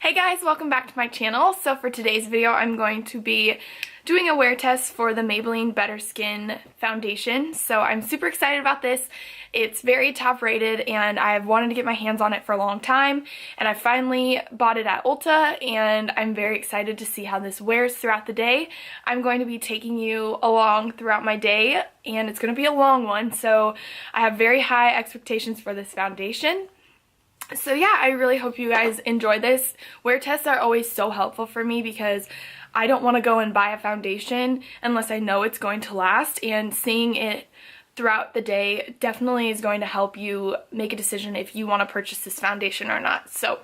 Hey guys, welcome back to my channel. So for today's video, I'm going to be doing a wear test for the Maybelline Better Skin foundation. So I'm super excited about this. It's very top rated and I've wanted to get my hands on it for a long time, and I finally bought it at Ulta and I'm very excited to see how this wears throughout the day. I'm going to be taking you along throughout my day and it's going to be a long one, so I have very high expectations for this foundation. So yeah, I really hope you guys enjoy this. Wear tests are always so helpful for me because I don't want to go and buy a foundation unless I know it's going to last, and seeing it throughout the day definitely is going to help you make a decision if you want to purchase this foundation or not. So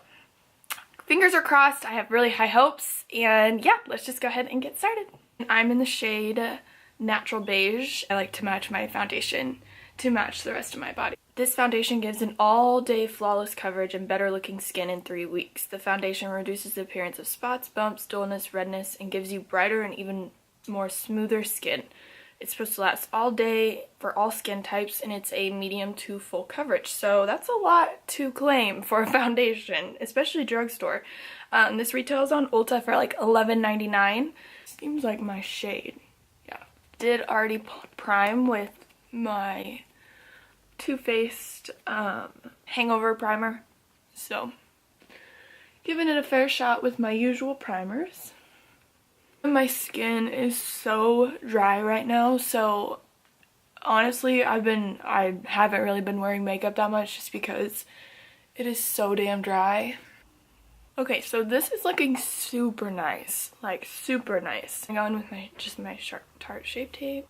fingers are crossed, I have really high hopes, and yeah, let's just go ahead and get started. I'm in the shade Natural Beige. I like to match my foundation to match the rest of my body. This foundation gives an all-day flawless coverage and better looking skin in 3 weeks. The foundation reduces the appearance of spots, bumps, dullness, redness, and gives you brighter and even more smoother skin. It's supposed to last all day for all skin types, and it's a medium to full coverage. So that's a lot to claim for a foundation, especially drugstore. This retails on Ulta for like $11.99. Seems like my shade. Yeah. Did already prime with my Too Faced Hangover Primer, so giving it a fair shot with my usual primers. My skin is so dry right now, so honestly I haven't really been wearing makeup that much just because it is so damn dry. Okay, so this is looking super nice, like super nice. I'm going with my sharp Tarte Shape Tape.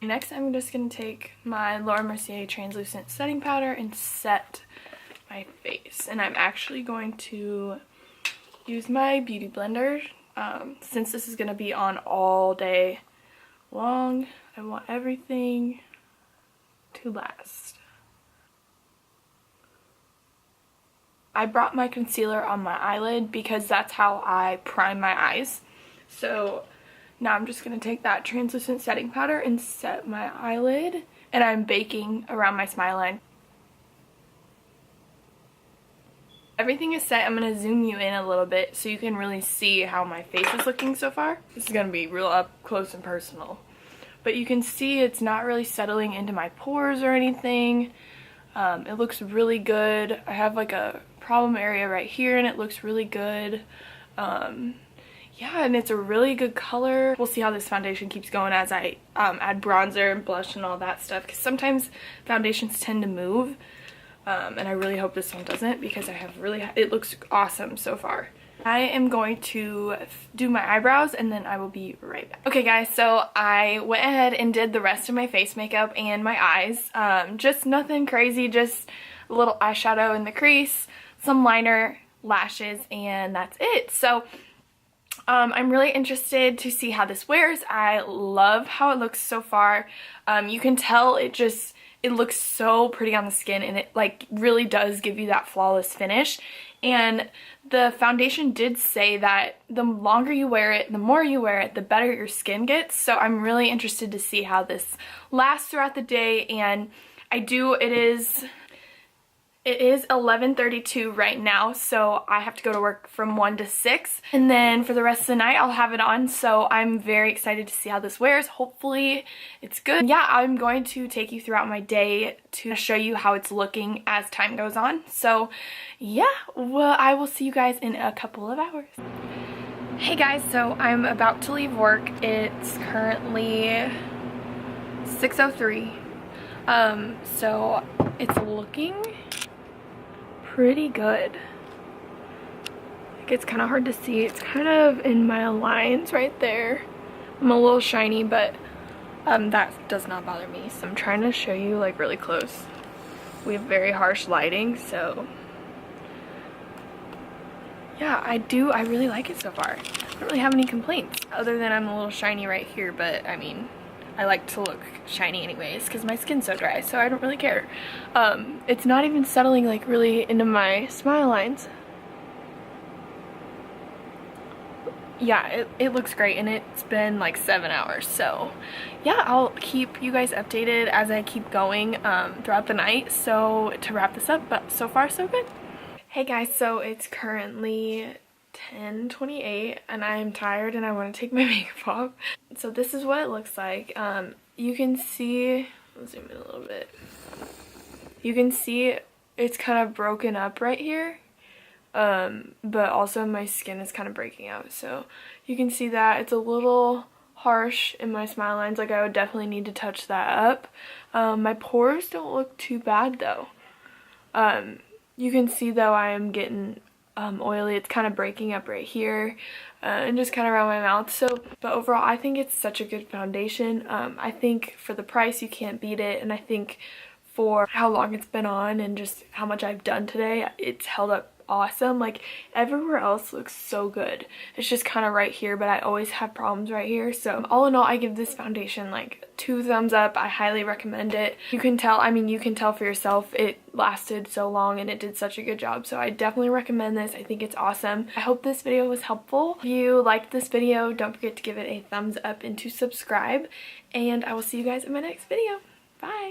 Next, I'm just going to take my Laura Mercier translucent setting powder and set my face. And I'm actually going to use my beauty blender. Since this is going to be on all day long, I want everything to last. I brought my concealer on my eyelid because that's how I prime my eyes. So now I'm just going to take that translucent setting powder and set my eyelid, and I'm baking around my smile line. Everything is set. I'm going to zoom you in a little bit so you can really see how my face is looking so far. This is going to be real up close and personal. But you can see it's not really settling into my pores or anything. It looks really good. I have like a problem area right here and it looks really good. Yeah, and it's a really good color. We'll see how this foundation keeps going as I add bronzer and blush and all that stuff, because sometimes foundations tend to move, and I really hope this one doesn't because it looks awesome so far. I am going to do my eyebrows and then I will be right back. Okay guys, so I went ahead and did the rest of my face makeup and my eyes. Just nothing crazy, just a little eyeshadow in the crease, some liner, lashes, and that's it. So I'm really interested to see how this wears. I love how it looks so far. You can tell it looks so pretty on the skin, and it like really does give you that flawless finish. And the foundation did say that the longer you wear it, the more you wear it, the better your skin gets. So I'm really interested to see how this lasts throughout the day. And it is 11:32 right now, so I have to go to work from 1 to 6, and then for the rest of the night I'll have it on, so I'm very excited to see how this wears. Hopefully it's good. Yeah, I'm going to take you throughout my day to show you how it's looking as time goes on. So yeah, well, I will see you guys in a couple of hours. Hey guys, so I'm about to leave work. It's currently 6:03. So it's looking pretty good. Like, it's kind of hard to see. It's kind of in my lines right there. I'm a little shiny, but that does not bother me. So I'm trying to show you like really close. We have very harsh lighting, so yeah, I really like it so far. I don't really have any complaints other than I'm a little shiny right here, but I mean, I like to look shiny anyways because my skin's so dry, so I don't really care. It's not even settling like really into my smile lines. Yeah, it looks great, and it's been like 7 hours, so yeah, I'll keep you guys updated as I keep going throughout the night. So to wrap this up, but so far so good. Hey guys, so it's currently 10:28 and I am tired and I want to take my makeup off. So this is what it looks like. You can see, let's zoom in a little bit. You can see it's kind of broken up right here. But also my skin is kind of breaking out, so you can see that it's a little harsh in my smile lines. Like I would definitely need to touch that up. My pores don't look too bad though. You can see though I am getting oily. It's kind of breaking up right here and just kind of around my mouth. So but overall I think it's such a good foundation. I think for the price you can't beat it, and I think for how long it's been on and just how much I've done today, it's held up awesome. Like everywhere else looks so good, it's just kind of right here, but I always have problems right here. So all in all, I give this foundation like 2 thumbs up. I highly recommend it. You can tell, I mean, you can tell for yourself, it lasted so long and it did such a good job, so I definitely recommend this. I think it's awesome. I hope this video was helpful. If you liked this video, don't forget to give it a thumbs up and to subscribe, and I will see you guys in my next video. Bye.